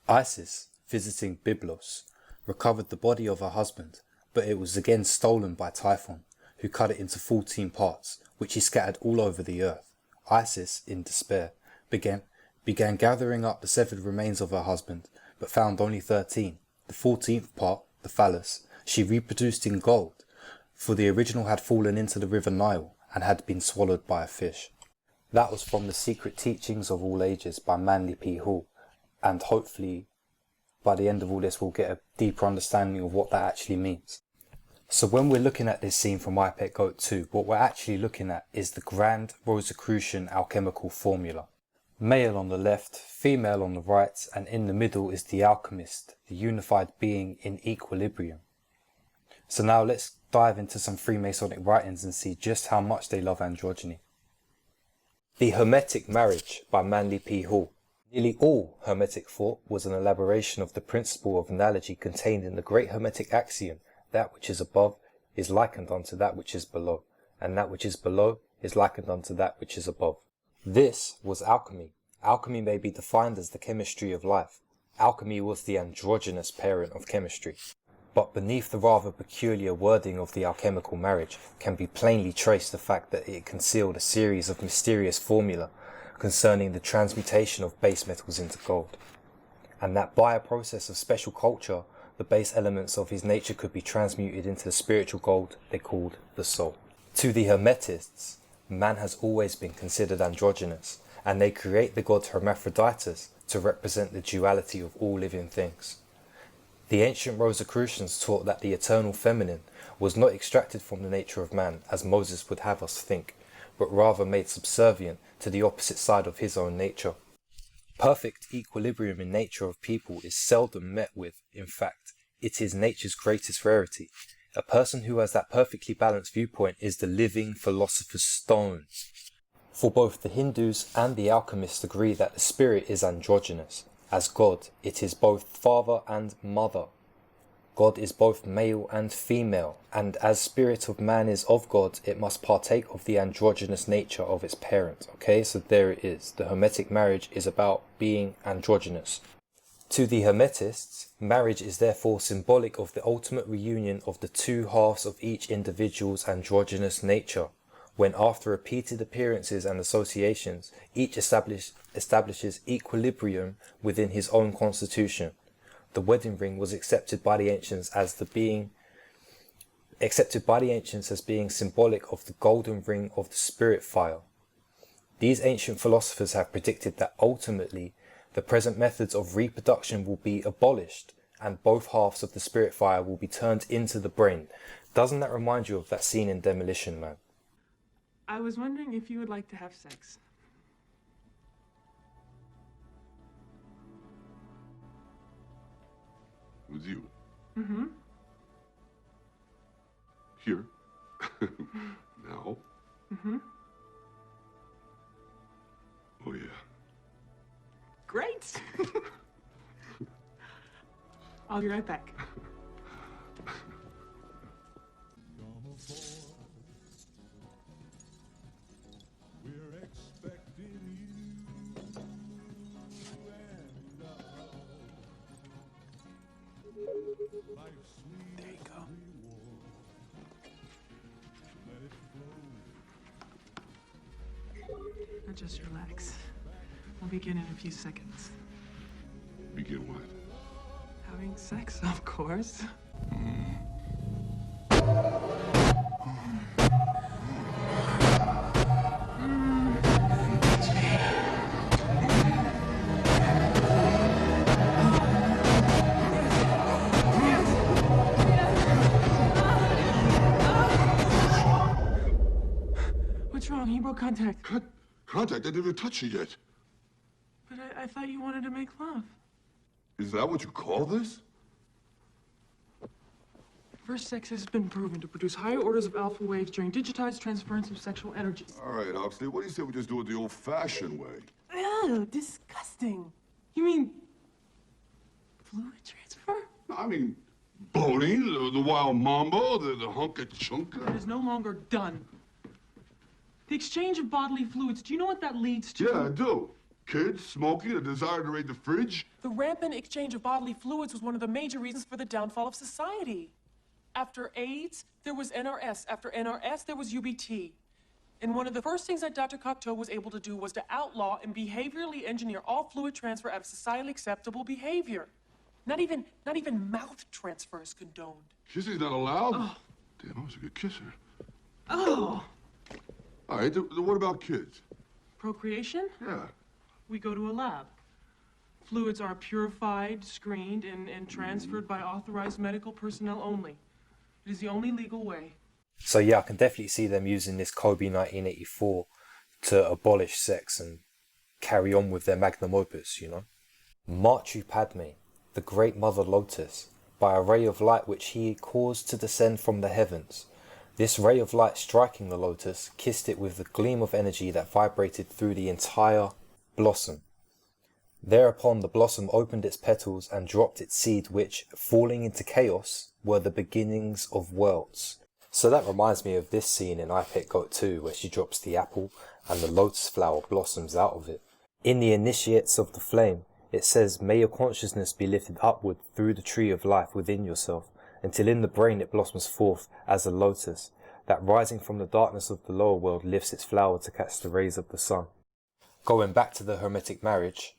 Isis, visiting Byblos, recovered the body of her husband, but it was again stolen by Typhon, who cut it into 14 parts, which he scattered all over the earth. Isis, in despair, began gathering up the severed remains of her husband, but found only 13. The 14th part, the phallus, she reproduced in gold, for the original had fallen into the river Nile and had been swallowed by a fish. That was from The Secret Teachings of All Ages by Manly P. Hall, and hopefully by the end of all this we'll get a deeper understanding of what that actually means. So when we're looking at this scene from IPGII 2, what we're actually looking at is the grand Rosicrucian alchemical formula. Male on the left, female on the right, and in the middle is the alchemist, the unified being in equilibrium. So now let's dive into some Freemasonic writings and see just how much they love androgyny. The Hermetic Marriage by Manly P. Hall. Nearly all Hermetic thought was an elaboration of the principle of analogy contained in the great Hermetic axiom, that which is above is likened unto that which is below, and that which is below is likened unto that which is above. This was alchemy. Alchemy may be defined as the chemistry of life. Alchemy was the androgynous parent of chemistry. But beneath the rather peculiar wording of the alchemical marriage can be plainly traced the fact that it concealed a series of mysterious formulae concerning the transmutation of base metals into gold, and that by a process of special culture, the base elements of his nature could be transmuted into the spiritual gold they called the soul. To the Hermetists, man has always been considered androgynous, and they create the god Hermaphroditus to represent the duality of all living things. The ancient Rosicrucians taught that the eternal feminine was not extracted from the nature of man, as Moses would have us think, but rather made subservient to the opposite side of his own nature. Perfect equilibrium in nature of people is seldom met with. In fact, it is nature's greatest rarity. A person who has that perfectly balanced viewpoint is the living philosopher's stone. For both the Hindus and the alchemists agree that the spirit is androgynous. As God, it is both father and mother. God is both male and female, and as spirit of man is of God, it must partake of the androgynous nature of its parent. Okay, so there it is. The Hermetic marriage is about being androgynous. To the Hermetists, marriage is therefore symbolic of the ultimate reunion of the two halves of each individual's androgynous nature, when after repeated appearances and associations, each establishes equilibrium within his own constitution. The wedding ring was accepted by the ancients as being symbolic of the golden ring of the spirit fire. These ancient philosophers have predicted that ultimately the present methods of reproduction will be abolished and both halves of the spirit fire will be turned into the brain. Doesn't that remind you of that scene in Demolition Man? I was wondering if you would like to have sex. With you? Mm-hmm. Here? Now? Mm-hmm. Oh, yeah. Great! I'll be right back. There you go. Now just relax. I'll begin in a few seconds. Begin what? Having sex, of course. What's wrong? He broke contact. Contact? I didn't even touch you yet. But I thought you wanted to make love. Is that what you call this? First sex has been proven to produce higher orders of alpha waves during digitized transference of sexual energies. All right, Oxley, what do you say we just do it the old-fashioned way? Ew, disgusting. You mean fluid transfer? I mean, boning, the wild mambo, the hunka-chunka. It is no longer done. The exchange of bodily fluids, do you know what that leads to? Yeah, I do. Kids, smoking, a desire to raid the fridge? The rampant exchange of bodily fluids was one of the major reasons for the downfall of society. After AIDS, there was NRS. After NRS, there was UBT. And one of the first things that Dr. Cocteau was able to do was to outlaw and behaviorally engineer all fluid transfer out of societally acceptable behavior. Not even mouth transfer is condoned. Kissing's not allowed? Oh. Damn, I was a good kisser. Oh. All right, what about kids? Procreation? Yeah. We go to a lab. Fluids are purified, screened, and transferred by authorized medical personnel only. It is the only legal way. So yeah, I can definitely see them using this Kobe 1984 to abolish sex and carry on with their magnum opus, you know. Martu Padme, the great mother lotus, by a ray of light which he caused to descend from the heavens. This ray of light striking the lotus, kissed it with the gleam of energy that vibrated through the entire blossom. Thereupon the blossom opened its petals and dropped its seed which, falling into chaos, were the beginnings of worlds. So that reminds me of this scene in IPGII where she drops the apple and the lotus flower blossoms out of it. In the initiates of the flame, it says, may your consciousness be lifted upward through the tree of life within yourself, until in the brain it blossoms forth as a lotus, that rising from the darkness of the lower world lifts its flower to catch the rays of the sun. Going back to the Hermetic Marriage,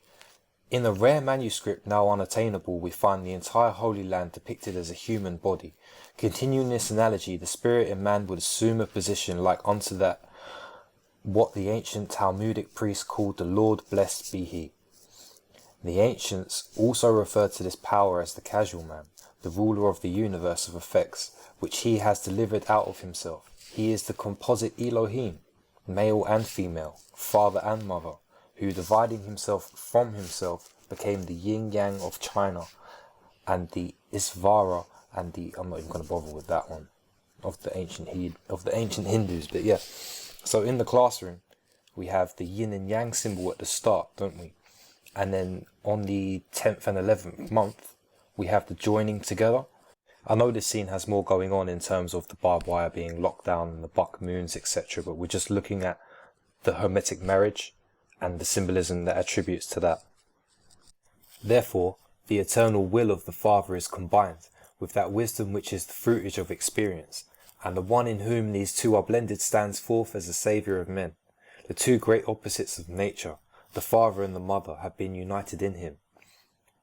in a rare manuscript now unattainable, we find the entire Holy Land depicted as a human body. Continuing this analogy, the spirit in man would assume a position like unto that what the ancient Talmudic priests called the Lord blessed be he. The ancients also referred to this power as the casual man, the ruler of the universe of effects, which he has delivered out of himself. He is the composite Elohim, male and female, father and mother, who dividing himself from himself became the yin-yang of China and the Isvara and the, I'm not even going to bother with that one, of the ancient Hindus, but yeah. So in the classroom, we have the yin and yang symbol at the start, don't we? And then on the 10th and 11th month, we have the joining together. I know this scene has more going on in terms of the barbed wire being locked down and the buck moons, etc. But we're just looking at the Hermetic Marriage and the symbolism that attributes to that. Therefore, the eternal will of the Father is combined with that wisdom which is the fruitage of experience, and the one in whom these two are blended stands forth as the saviour of men. The two great opposites of nature, the father and the mother, have been united in him.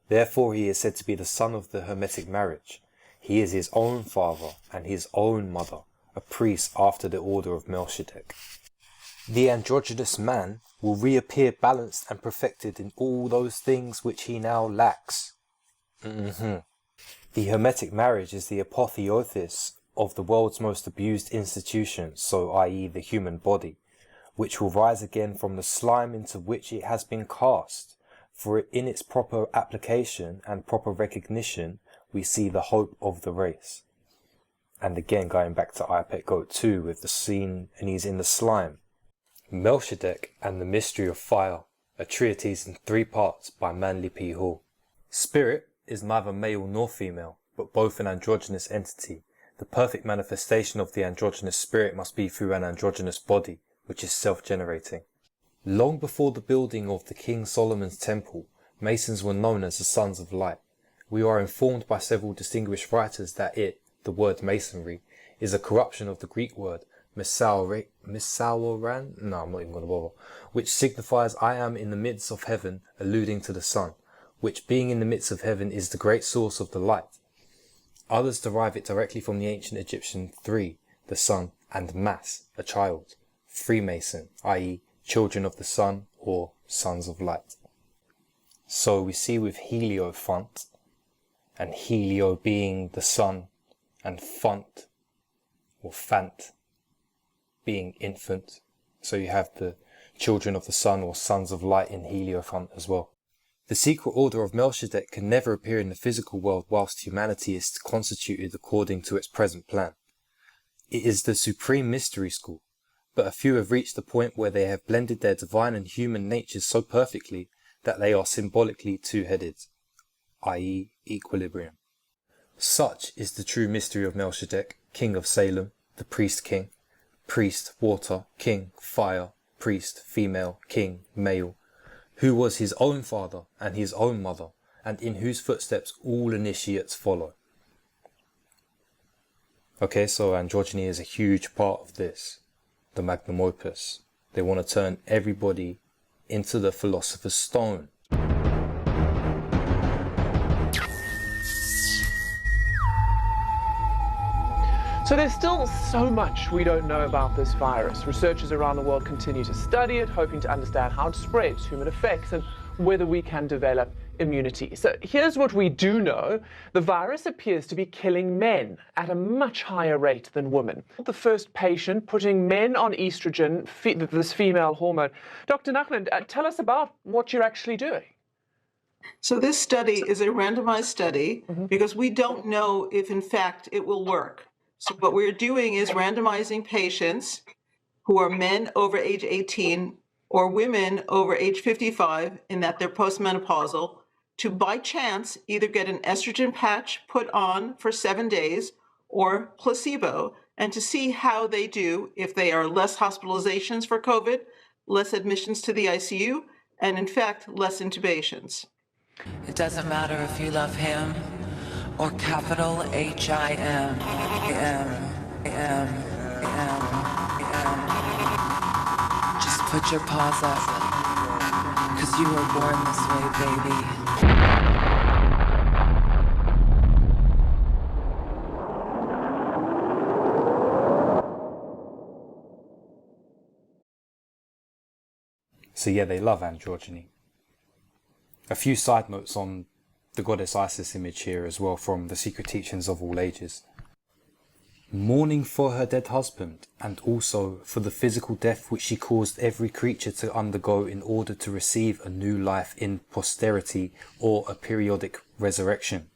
Therefore he is said to be the son of the Hermetic Marriage. He is his own father and his own mother, a priest after the order of Melchizedek. The androgynous man will reappear balanced and perfected in all those things which he now lacks. The Hermetic Marriage is the apotheosis of the world's most abused institution, so i.e. the human body, which will rise again from the slime into which it has been cast, for in its proper application and proper recognition we see the hope of the race. And again, going back to IPGII with the scene, and he's in the slime. Melchizedek and the Mystery of Fire, a treatise in 3 parts by Manly P. Hall. Spirit is neither male nor female, but both an androgynous entity. The perfect manifestation of the androgynous spirit must be through an androgynous body, which is self-generating. Long before the building of the King Solomon's temple, Masons were known as the Sons of Light. We are informed by several distinguished writers that it, the word masonry, is a corruption of the Greek word Misauran, no, I'm not even going to bother, which signifies I am in the midst of heaven, alluding to the sun, which being in the midst of heaven is the great source of the light. Others derive it directly from the ancient Egyptian 3, the sun, and mas, a child, Freemason, i.e. children of the sun or sons of light. So we see with Heliofant, and Helio being the sun, and Font, or Fant, being infant. So you have the children of the sun or sons of light in Heliofant as well. The secret order of Melchizedek can never appear in the physical world whilst humanity is constituted according to its present plan. It is the supreme mystery school, but a few have reached the point where they have blended their divine and human natures so perfectly that they are symbolically two-headed, i.e. equilibrium. Such is the true mystery of Melchizedek, king of Salem, the priest king, priest water, king fire, priest female, king male, who was his own father and his own mother, and in whose footsteps all initiates follow. Okay, so androgyny is a huge part of this, the magnum opus. They want to turn everybody into the Philosopher's Stone. So there's still so much we don't know about this virus. Researchers around the world continue to study it, hoping to understand how it spreads, whom it affects, and whether we can develop immunity. So here's what we do know. The virus appears to be killing men at a much higher rate than women. The first patient putting men on estrogen, this female hormone. Dr. Nachland, tell us about what you're actually doing. So this study is a randomized study because we don't know if, in fact, it will work. So what we're doing is randomizing patients who are men over age 18 or women over age 55 in that they're postmenopausal to, by chance, either get an estrogen patch put on for 7 days or placebo, and to see how they do if they are less hospitalizations for COVID, less admissions to the ICU, and in fact, less intubations. It doesn't matter if you love him or capital H-I-M. Just put your paws up, 'cause you were born this way, baby. So yeah, they love androgyny. A few side notes on the goddess Isis image here as well from the Secret Teachings of All Ages. Mourning for her dead husband, and also for the physical death which she caused every creature to undergo in order to receive a new life in posterity or a periodic resurrection.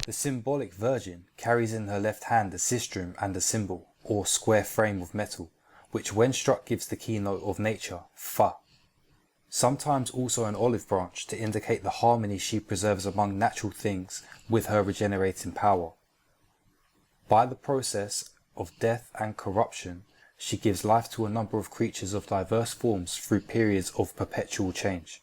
The symbolic virgin carries in her left hand a sistrum and a symbol, or square frame of metal, which when struck gives the keynote of nature, Fa. Sometimes also an olive branch to indicate the harmony she preserves among natural things with her regenerating power. By the process of death and corruption, she gives life to a number of creatures of diverse forms through periods of perpetual change.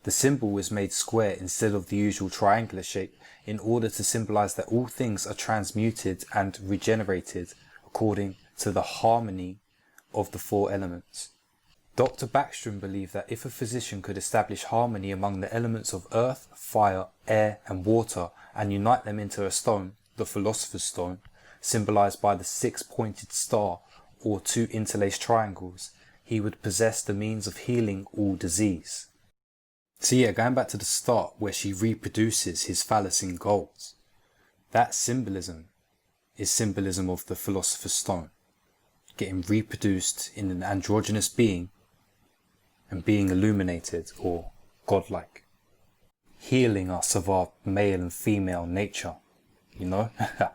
The symbol is made square instead of the usual triangular shape in order to symbolize that all things are transmuted and regenerated according to the harmony of the four elements. Dr. Backstrom believed that if a physician could establish harmony among the elements of earth, fire, air and water and unite them into a stone, the Philosopher's Stone, symbolized by the six-pointed star or two interlaced triangles, he would possess the means of healing all disease. So yeah, going back to the start where she reproduces his phallus in gold, that symbolism is symbolism of the Philosopher's Stone, getting reproduced in an androgynous being and being illuminated or godlike, healing us of our male and female nature, you know? I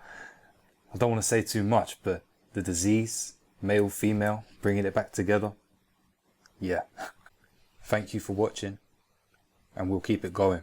don't want to say too much, but the disease, male, female, bringing it back together, yeah. Thank you for watching, and we'll keep it going.